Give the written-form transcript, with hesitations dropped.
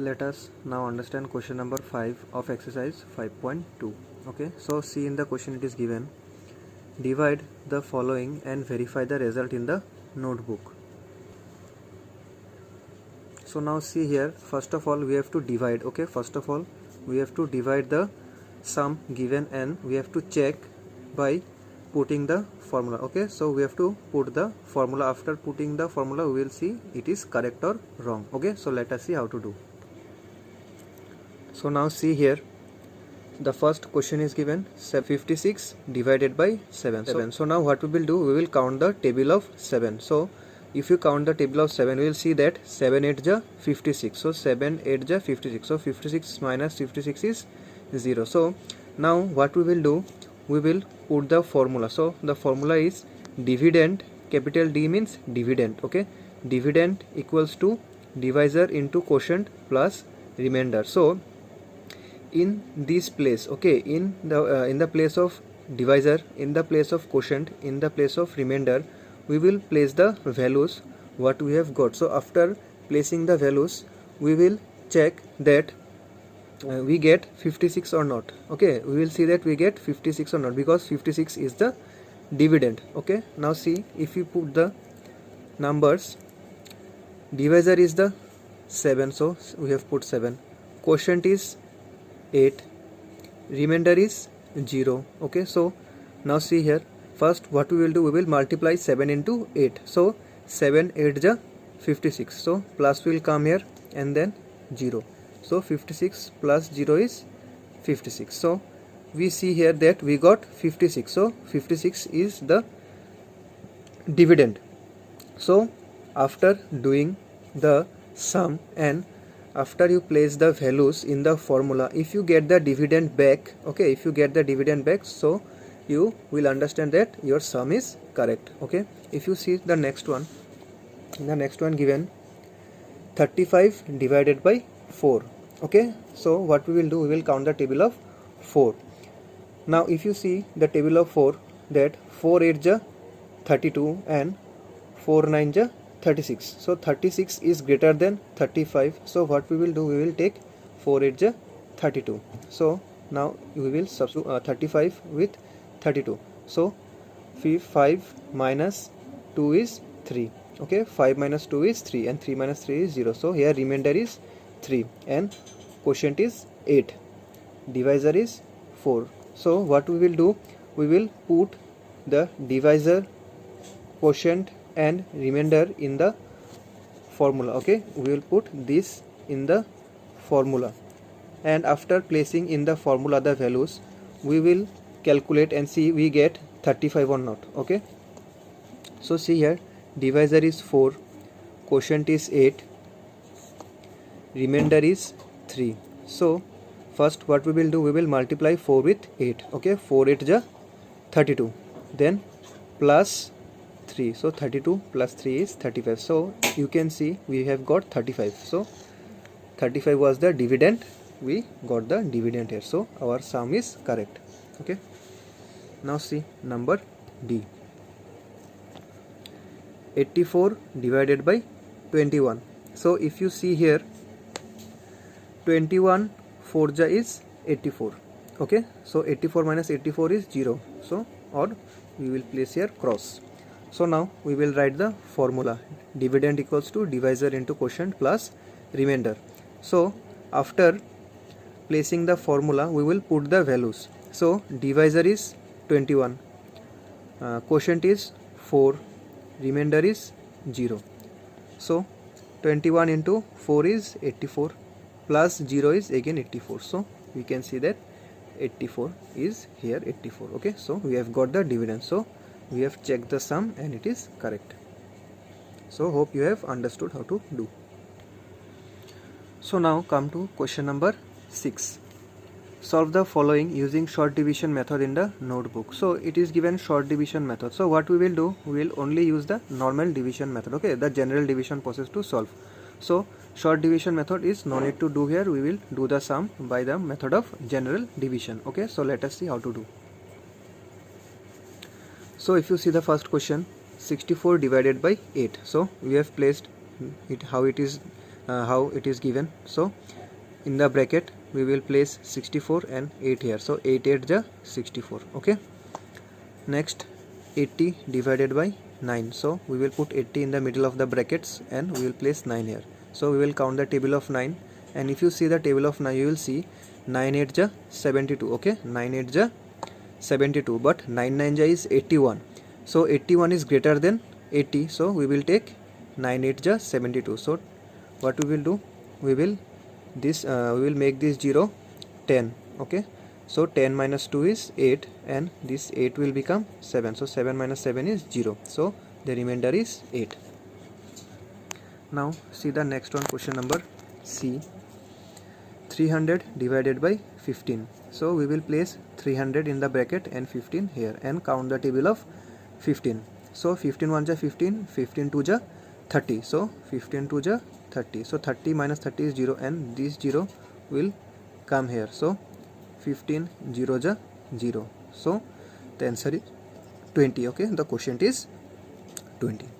Let us now understand question number 5 of exercise 5.2. Okay, so see in the question it is given, divide the following and verify the result in the notebook. So now see here, first of all we have to divide. Okay, first of all we have to divide the sum given and we have to check by putting the formula. Okay, so we have to put the formula. After putting the formula we will see it is correct or wrong. Okay, so let us see how to do. So now see here, the first question is given 56 divided by 7. So now what we will do, we will count the table of 7. So if you count the table of 7, we will see that 7 8 ja 56. So 7 8 ja 56. So 56 minus 56 is 0. So now what we will do, we will put the formula. So the formula is dividend, capital D means dividend. Okay, dividend equals to divisor into quotient plus remainder. So in this place, okay, in the place of divisor, in the place of quotient, in the place of remainder, we will place the values what we have got. So after placing the values, we will check that we get 56 or not. Okay, we will see that we get 56 or not, because 56 is the dividend. Okay, now see, if you put the numbers, divisor is the 7, so we have put 7, quotient is 8, remainder is 0. Okay, so now see here, first what we will do, we will multiply 7 into 8. So 7 8 ja 56. So plus will come here and then 0. So 56 plus 0 is 56. So we see here that we got 56. So 56 is the dividend. So after doing the sum and after you place the values in the formula, if you get the dividend back, okay, if you get the dividend back, so you will understand that your sum is correct. Okay, if you see the next one, given 35 divided by 4. Okay, so what we will do, we will count the table of 4. Now if you see the table of 4, that 4 8 ja 32 and 4 9 ja 36. So 36 is greater than 35. So what we will do, we will take 4 8 ja 32. So now we will substitute 35 with 32. So 5 minus 2 is 3. Okay, 5 minus 2 is 3 and 3 minus 3 is 0. So here remainder is 3 and quotient is 8, divisor is 4. So what we will do, we will put the divisor, quotient and remainder in the formula. Okay, we will put this in the formula, and after placing in the formula the values, we will calculate and see we get 35 or not. Okay, so see here, divisor is 4, quotient is 8, remainder is 3. So first what we will do, we will multiply 4 with 8. Okay, 4 8 ja 32, then plus 3. So 32 plus 3 is 35. So you can see we have got 35. So 35 was the dividend, we got the dividend here. So our sum is correct. Okay, now see number D, 84 divided by 21. So if you see here, 21 4 ja is 84. Okay, so 84 minus 84 is 0. So or we will place here cross. So now we will write the formula, dividend equals to divisor into quotient plus remainder. So after placing the formula, we will put the values. So divisor is 21, quotient is 4, remainder is 0. So 21 into 4 is 84, plus 0 is again 84. So we can see that 84 is here 84. Okay, so we have got the dividend. So we have checked the sum and it is correct. So hope you have understood how to do. So now come to question number 6. Solve the following using short division method in the notebook. So it is given short division method. So what we will do, we will only use the normal division method. Okay, the general division process to solve. So short division method is no need to do here. We will do the sum by the method of general division. Okay, so let us see how to do. So if you see the first question, 64 divided by 8. So we have placed it how it is how it is given. So in the bracket we will place 64 and 8 here, so 8 8 ja 64. Okay, next 80 divided by 9, so we will put 80 in the middle of the brackets and we will place 9 here. So we will count the table of 9, and if you see the table of 9 you will see 9 8 ja 72. Okay, 9 8 ja 72, but 9 9 ja is 81, so 81 is greater than 80, so we will take 9 8 ja 72. So what we will do, we will make this 0 10. Okay, so 10 minus 2 is 8, and this 8 will become 7, so 7 minus 7 is 0, so the remainder is 8. Now see the next one, question number C. 300 divided by 15, so we will place 300 in the bracket and 15 here and count the table of 15. So 15 1 ja 15, 15 2 ja 30, so 15 2 ja 30, so 30 minus 30 is 0, and this 0 will come here, so 15 0 ja 0, so the answer is 20. Okay, the quotient is 20.